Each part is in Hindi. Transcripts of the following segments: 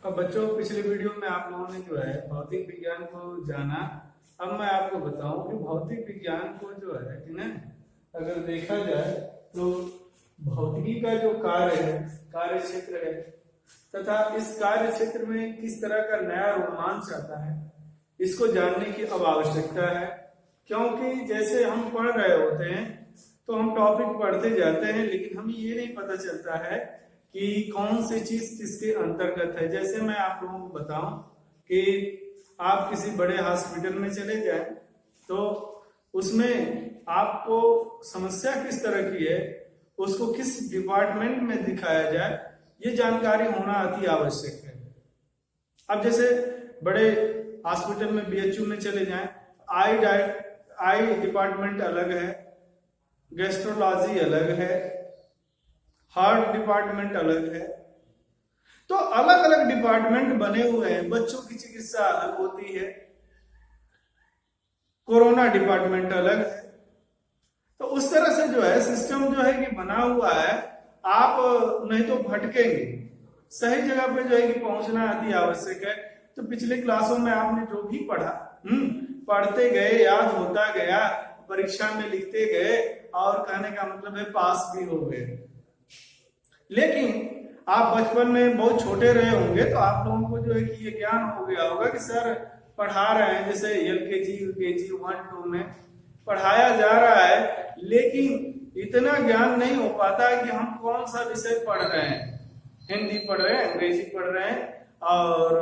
अब बच्चों, पिछले वीडियो में आप लोगों ने जो है भौतिक विज्ञान को जाना। अब मैं आपको बताऊं कि भौतिक विज्ञान को जो है ना, अगर देखा जाए तो भौतिकी का जो कार्य है, कार्य क्षेत्र है, तथा इस कार्य क्षेत्र में किस तरह का नया रोमांच आता है, इसको जानने की अब आवश्यकता है। क्योंकि जैसे हम पढ़ रहे होते हैं तो हम टॉपिक पढ़ते जाते हैं, लेकिन हमें ये नहीं पता चलता है कि कौन सी चीज किसके अंतर्गत है। जैसे मैं आप लोगों को बताऊं कि आप किसी बड़े हॉस्पिटल में चले जाएं तो उसमें आपको समस्या किस तरह की है, उसको किस डिपार्टमेंट में दिखाया जाए, ये जानकारी होना अति आवश्यक है। अब जैसे बड़े हॉस्पिटल में बीएचयू में चले जाएं, आई डिपार्टमेंट अलग है, गैस्ट्रोलॉजी अलग है, हार्ट डिपार्टमेंट अलग है। तो अलग अलग डिपार्टमेंट बने हुए हैं। बच्चों की चिकित्सा अलग होती है, कोरोना डिपार्टमेंट अलग है। तो उस तरह से जो है सिस्टम जो है कि बना हुआ है, आप नहीं तो भटकेंगे। सही जगह पे जो है कि पहुंचना अति आवश्यक है। तो पिछले क्लासों में आपने जो भी पढ़ा, पढ़ते गए, याद होता गया, परीक्षा में लिखते गए, और कहने का मतलब है पास भी हो गए। लेकिन आप बचपन में बहुत छोटे रहे होंगे तो आप लोगों को जो है कि ये ज्ञान हो गया होगा कि सर पढ़ा रहे हैं, जैसे एलकेजी, यूकेजी, 1-2 में पढ़ाया जा रहा है, लेकिन इतना ज्ञान नहीं हो पाता है कि हम कौन सा विषय पढ़ रहे हैं। हिंदी पढ़ रहे हैं, अंग्रेजी पढ़ रहे हैं और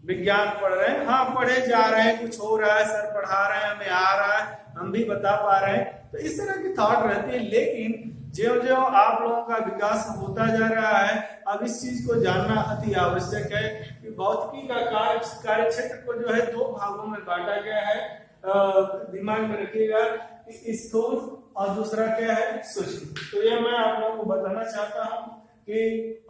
विज्ञान पढ़ रहे हैं। हाँ, पढ़े जा रहे हैं, कुछ हो रहा है, सर पढ़ा रहे हैं, हमें आ रहा है, हम भी बता पा रहे हैं। तो इस तरह की थॉट रहती है। लेकिन ज्यों-ज्यों आप लोगों का विकास होता जा रहा है, अब इस चीज को जानना अति आवश्यक है कि भौतिकी का कार्य क्षेत्र को जो है 2 भागों में बांटा गया है। दिमाग में रखिएगा, स्थूल और दूसरा क्या है, सूक्ष्म। तो ये मैं आप लोगों को बताना चाहता हूँ कि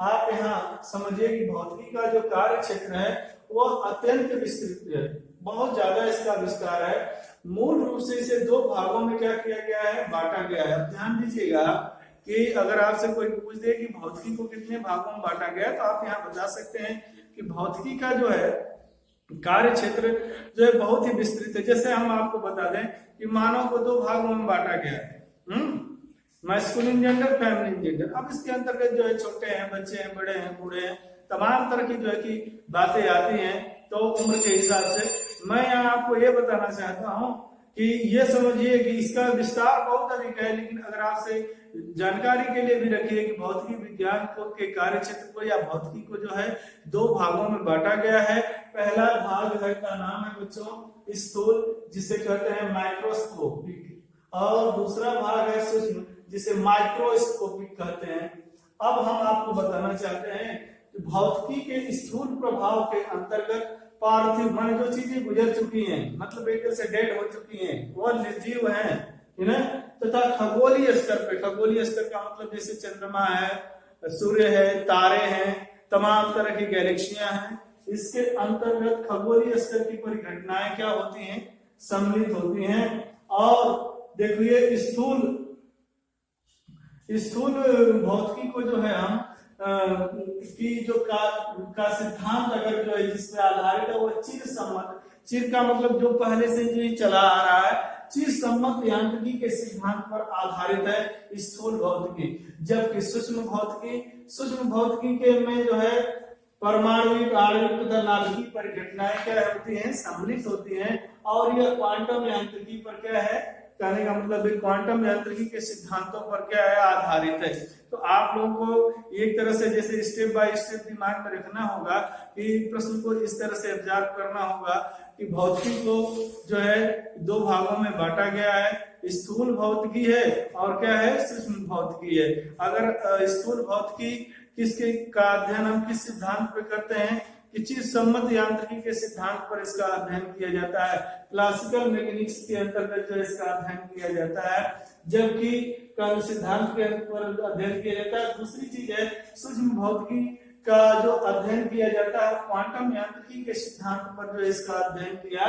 आप यहाँ समझिए कि भौतिकी का जो कार्य क्षेत्र है वो अत्यंत विस्तृत है, बहुत ज्यादा इसका विस्तार है। मूल रूप से इसे 2 भागों में क्या किया गया है, बांटा गया है। ध्यान दीजिएगा कि अगर आपसे कोई पूछ दे कि भौतिकी को कितने भागों में बांटा गया है, तो आप यहाँ बता सकते हैं कि भौतिकी का जो है कार्य क्षेत्र जो है बहुत ही विस्तृत है। जैसे हम आपको बता दें कि मानव को 2 भागों में बांटा गया है, मैस्कुलिन जेंडर, फेमिनिन जेंडर। अब इसके अंतर्गत जो है छोटे हैं, बच्चे हैं, बड़े हैं, बूढ़े हैं, तमाम तरह की जो है कि बातें आती हैं। तो उम्र के हिसाब से मैं यहाँ आपको ये बताना चाहता हूँ कि ये समझिए कि इसका विस्तार बहुत अधिक है, लेकिन अगर आपसे जानकारी के लिए भी रखिए कि भौतिकी विज्ञान को के कार्य क्षेत्र को या भौतिकी को जो है 2 भागों में बांटा गया है। पहला भाग है का नाम है बच्चों स्थूल, जिसे कहते हैं माइक्रोस्कोपिक, और दूसरा भाग है सूक्ष्म, जिसे माइक्रोस्कोपिक कहते हैं। अब हम आपको बताना चाहते हैं कि भौतिकी के स्थूल प्रभाव के अंतर्गत पार्थिव मन जो चीजें गुजर चुकी हैं, मतलब एक तरह से डेड हो चुकी हैं, वो निर्जीव हैं, तथा खगोलीय स्तर पे, खगोलीय स्तर का मतलब जैसे चंद्रमा है, सूर्य है, तारे हैं, तमाम तरह की गैलेक्सियां हैं, इसके अंतर्गत खगोलीय स्तर की परिघटनाएं क्या होती हैं, सम्मिलित होती हैं। और देखिए स्थूल भौतिकी को जो है हम की जो का सिद्धांत अगर जो है जिस पे आधारित है वो चिर सम्मत, चिर का मतलब जो पहले से जो चला आ रहा है, चिर सम्मत यांत्रिकी के सिद्धांत पर आधारित है स्थूल भौतिकी। जबकि सूक्ष्म भौतिकी के में जो है परमाणुविक, आणविक तथा नाभिकीय परिघटनाएं क्या होती हैं, सम्मिलित होती हैं। और यह क्वांटम यांत्रिकी पर क्या है, कहने का मतलब क्वांटम यांत्रिकी के सिद्धांतों पर क्या है, आधारित है। तो आप लोगों को एक तरह से जैसे स्टेप बाय स्टेप दिमाग में रखना होगा कि प्रश्न को इस तरह से ऑब्जर्व करना होगा कि भौतिकी को जो है 2 भागों में बांटा गया है, स्थूल भौतिकी है और क्या है, सूक्ष्म भौतिकी है। अगर स्थूल भौतिकी किसके का अध्ययन हम किस सिद्धांत पर करते हैं कि चिर सम्मत यांत्रिकी के सिद्धांत पर इसका अध्ययन किया जाता है, क्लासिकल मैकेनिक्स के अंतर्गत जो इसका अध्ययन किया जाता है, जबकि कर्ण सिद्धांत के पर अध्ययन किया जाता है। दूसरी चीज है सूक्ष्म भौतिकी का जो अध्ययन किया जाता है क्वांटम यांत्रिकी के सिद्धांत पर जो इसका अध्ययन किया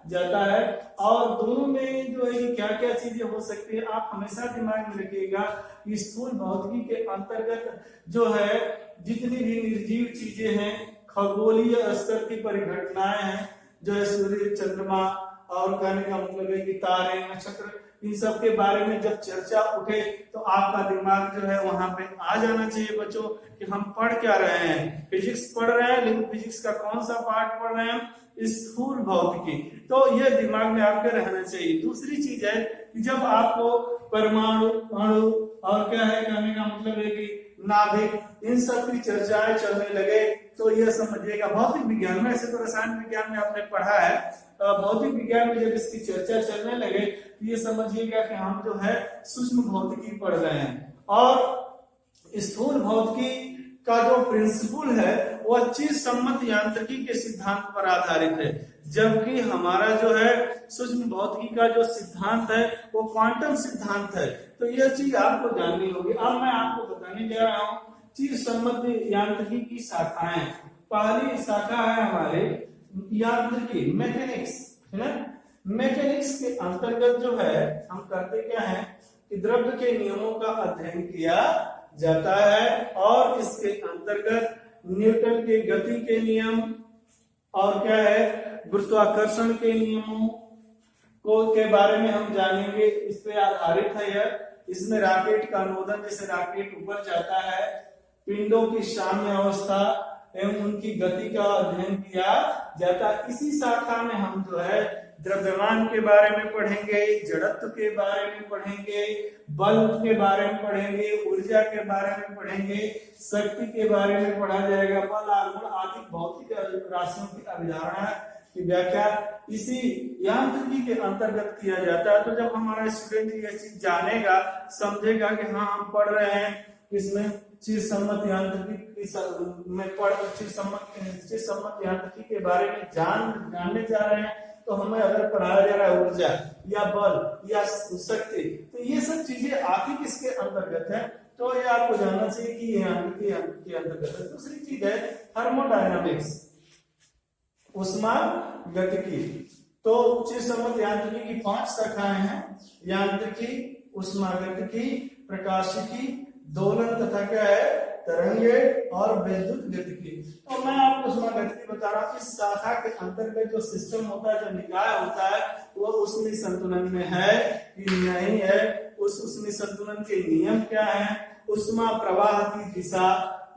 जाता है। और दोनों में जो है क्या क्या चीजें हो सकती है, आप हमेशा दिमाग में रखिएगा कि स्थूल भौतिकी के अंतर्गत जो है जितनी भी निर्जीव चीजें हैं, खगोलीय स्तर की परिघटनाएं हैं, जो है सूर्य, चंद्रमा, और कहने का मतलब है कि तारे, नक्षत्र, इन सब के बारे में जब चर्चा उठे तो आपका दिमाग जो है वहां पे आ जाना चाहिए बच्चों कि हम पढ़ क्या रहे हैं। फिजिक्स पढ़ रहे हैं, लेकिन फिजिक्स का कौन सा पार्ट पढ़ रहे हैं? स्थूल भौतिकी। तो ये दिमाग में आपके रहना चाहिए। दूसरी चीज है कि जब आपको परमाणु, अणु और क्या है, कहने का मतलब है कि नाभिक, इन सब की चर्चाएं चलने लगे तो यह समझिएगा भौतिक विज्ञान में, ऐसे तो रसायन विज्ञान में आपने पढ़ा है, भौतिक विज्ञान में जब इसकी चर्चा चलने लगे तो ये समझिएगा कि हम जो है सूक्ष्म भौतिकी पढ़ रहे हैं। और स्थूल भौतिकी का जो प्रिंसिपल है वह चीज सम्मत यांत्रिकी के सिद्धांत पर आधारित है, जबकि हमारा जो है सूक्ष्म भौतिकी का जो सिद्धांत है वो क्वांटम सिद्धांत है। तो यह चीज आपको जाननी होगी। अब मैं आपको बताने जा रहा हूँ चीज सम्मत यांत्रिकी की शाखाएं। पहली शाखा है हमारे यांत्रिकी, मैकेनिक्स, है ना। मैकेनिक्स के अंतर्गत जो है हम करते क्या है कि द्रव्य के नियमों का अध्ययन किया जाता है, और इसके अंतर्गत न्यूटन के गति के नियम और क्या है गुरुत्वाकर्षण के नियमों को के बारे में हम जानेंगे। इस पे आधारित है यह। इसमें रॉकेट का नोदन, जैसे रॉकेट ऊपर जाता है, पिंडों की साम्य अवस्था एवं उनकी गति का अध्ययन किया जाता है। इसी शाखा में हम जो है द्रव्यमान के बारे में पढ़ेंगे, जड़त्व के बारे में पढ़ेंगे, बल के बारे में पढ़ेंगे, ऊर्जा के बारे में पढ़ेंगे, शक्ति के बारे में पढ़ा जाएगा, बल, आघूर्ण आदि भौतिक राशियों की अवधारणा की व्याख्या इसी यांत्रिकी के अंतर्गत किया जाता है। तो जब हमारा स्टूडेंट ये चीज जानेगा, समझेगा कि हाँ हम पढ़ रहे हैं इसमें चीज सम्मत यांत्रिकी में चीज सम्मत यांत्रिकी के बारे में जानने जा रहे हैं, तो हमें अगर पढ़ाया जा रहा है ऊर्जा या बल या शक्ति, तो ये सब चीजें आती किसके अंतर्गत है, तो ये आपको जानना चाहिए कि ये यांत्रिकी के अंतर्गत है। दूसरी चीज है थर्मोडायनामिक्स, उष्मागतिकी। तो चीज सम्मत यांत्रिकी की 5 शाखाएं हैं, यांत्रिकी, उष्मागतिकी, प्रकाशिकी, दोलन तथा क्या है तरंगे और विद्युत गतिकी। तो मैं आपको उष्मागतिकी बता रहा हूँ। इस शाखा के अंतर्गत जो सिस्टम होता है, जो निकाय होता है, वो ऊष्मीय संतुलन में है कि नहीं है, उस ऊष्मीय संतुलन के नियम क्या है, उष्मा प्रवाह की दिशा,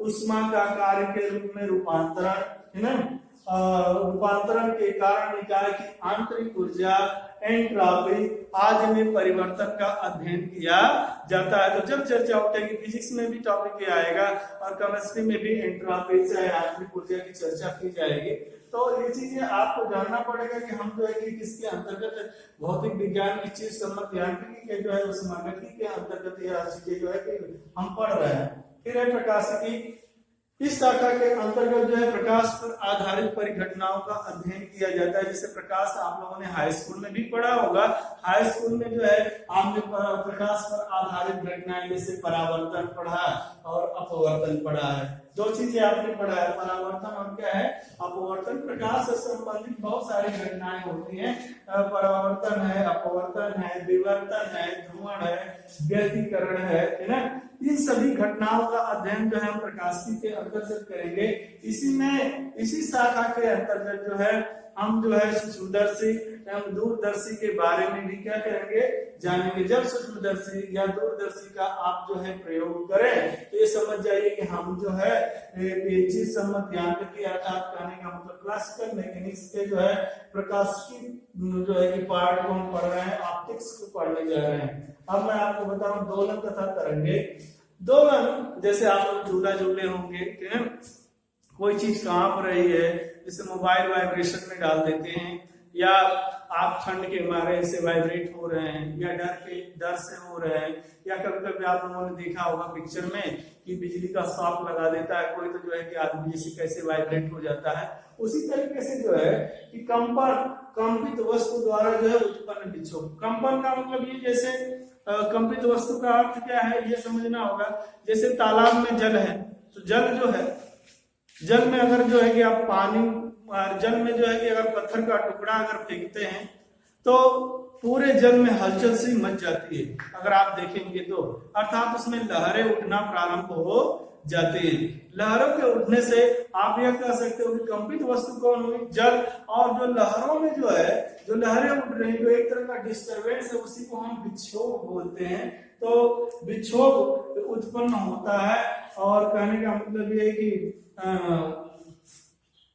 उष्मा का कार्य के रूप में रूपांतरण, है ना, रूपांतरण के कारण निकाय की आंतरिक ऊर्जा, एंट्रोपी आदि में परिवर्तन का अध्ययन किया जाता है। तो जब चर्चा उठेगी, फिजिक्स में भी टॉपिक आएगा और केमिस्ट्री में भी एंट्रोपी से आंतरिक ऊर्जा की चर्चा की जाएगी। तो ये चीजें आपको जानना पड़ेगा कि हम जो है कि किसके अंतर्गत भौतिक विज्ञान की चीज सम्मत यांत्रिकी के जो है उष्मागतिकी के अंतर्गत यह चीजें जो है कि हम पढ़ रहे हैं। फिर है प्रकाशिकी। इस शाखा के अंतर्गत जो है प्रकाश पर आधारित परिघटनाओं का अध्ययन किया जाता है। जैसे प्रकाश आप लोगों ने हाई स्कूल में भी पढ़ा होगा। हाई स्कूल में जो है आपने प्रकाश पर आधारित घटनाएं जैसे परावर्तन पढ़ा और अपवर्तन पढ़ा है। 2 चीजें आपने पढ़ा है, परावर्तन और क्या है अपवर्तन। प्रकाश से संबंधित बहुत सारी घटनाएं होती हैं, परावर्तन है, अपवर्तन है, विवर्तन है, ध्रुवण है, व्यतिकरण है ना। इन सभी घटनाओं का अध्ययन जो है हम प्रकाशिकी के अंतर्गत करेंगे। इसी शाखा के अंतर्गत जो है हम जो है सूक्ष्मदर्शी एवं दूरदर्शी के बारे में भी क्या करेंगे जानेंगे। जब सूक्ष्मदर्शी या दूरदर्शी का आप जो है प्रयोग करें तो ये समझ जाइए कि हम जो है चीज सम्मत यांत्रिकी अर्थात कहने का मतलब क्लासिकल मैकेनिक्स के जो है प्रकाशिकी जो है कि पार्ट को हम पढ़ रहे हैं, ऑप्टिक्स को पढ़ने जा रहे हैं। अब मैं आपको बता रहा हूँ दोलन तथा तरंगे। दोलन जैसे आप लोग झूला झूले होंगे, कोई चीज कांप रही है, जैसे मोबाइल वाइब्रेशन में डाल देते हैं, या आप ठंड के मारे से वाइब्रेट हो रहे हैं, या डर से हो रहे हैं, या कभी कभी आप लोगों ने देखा होगा पिक्चर में कि बिजली का शॉक लगा देता है कोई, तो जो है कि आदमी जैसे कैसे वाइब्रेट हो जाता है। उसी तरीके से जो है कि कंपित वस्तु द्वारा जो है उत्पन्न विक्षोभ। कंपन का मतलब ये जैसे कंपित वस्तु का अर्थ क्या है ये समझना होगा। जैसे तालाब में जल है, तो जल जो है, जल में अगर जो है कि आप पानी, जल में जो है कि अगर पत्थर का टुकड़ा अगर फेंकते हैं तो पूरे जल में हलचल सी मच जाती है, अगर आप देखेंगे तो, अर्थात उसमें लहरें उठना प्रारंभ हो जाते हैं। लहरों के उठने से आप यह कह सकते हो कि कंपित वस्तु कौन हुई, जल। और जो लहरों में जो है, जो लहरें उठ रही जो एक तरह का डिस्टरबेंस है, उसी को हम विक्षोभ बोलते हैं। तो विक्षोभ उत्पन्न होता है, और कहने का मतलब ये है कि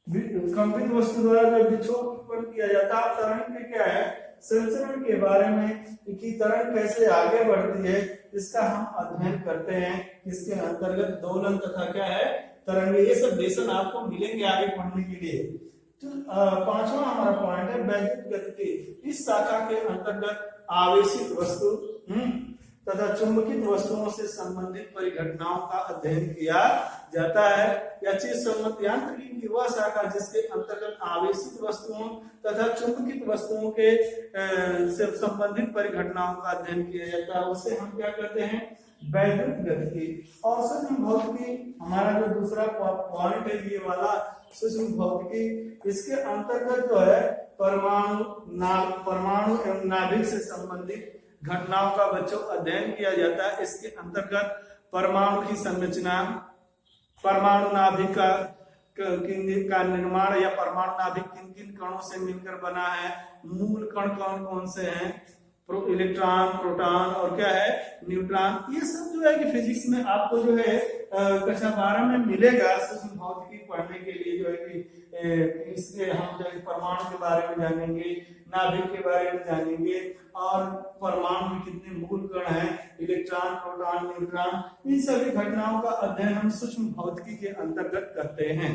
कंपित वस्तु द्वारा जो विक्षोभ उत्पन्न किया जाता है। तरंग के क्या है, संचरण के बारे में कि तरंग कैसे आगे बढ़ती है, इसका हम अध्ययन करते हैं। इसके अंतर्गत दोलन तथा क्या है, तरंगे, ये सब लेसन आपको मिलेंगे आगे पढ़ने के लिए। तो पांचवा हमारा पॉइंट है वैद्युत गतिकी। इस शाखा के अंतर्गत आवेशित वस्तु तथा चुंबकित वस्तुओं से संबंधित परिघटनाओं का अध्ययन किया जाता है। या चीज सम्मत यांत्रिकी की वह शाखा जिसके अंतर्गत आवेशित वस्तुओं तथा चुंबकित वस्तुओं के से संबंधित परिघटनाओं का अध्ययन किया जाता है, उसे हम क्या कहते हैं, वैद्युत गतिकी। और सूक्ष्म भौतिकी हमारा जो दूसरा पॉइंट है, ये वाला सूक्ष्म भौतिकी, इसके अंतर्गत जो है परमाणु एवं नाभिक से संबंधित घटनाओं का बच्चों अध्ययन किया जाता है। इसके अंतर्गत परमाणु की संरचना, परमाणु नाभिक का निर्माण, या परमाणु नाभिक किन किन कणों से मिलकर बना है, मूल कण कौन कौन से हैं, इलेक्ट्रॉन, प्रोटॉन और क्या है, न्यूट्रॉन। ये सब जो है कि फिजिक्स में आपको जो है कक्षा 12 में मिलेगा। सूक्ष्म भौतिकी पढ़ने के लिए जो है कि इससे हम जो है परमाणु के बारे में जानेंगे, नाभिक के बारे में जानेंगे, और परमाणु में कितने मूल कण हैं, इलेक्ट्रॉन, प्रोटॉन, न्यूट्रॉन, इन सभी घटनाओं का अध्ययन हम सूक्ष्म भौतिकी के अंतर्गत करते हैं।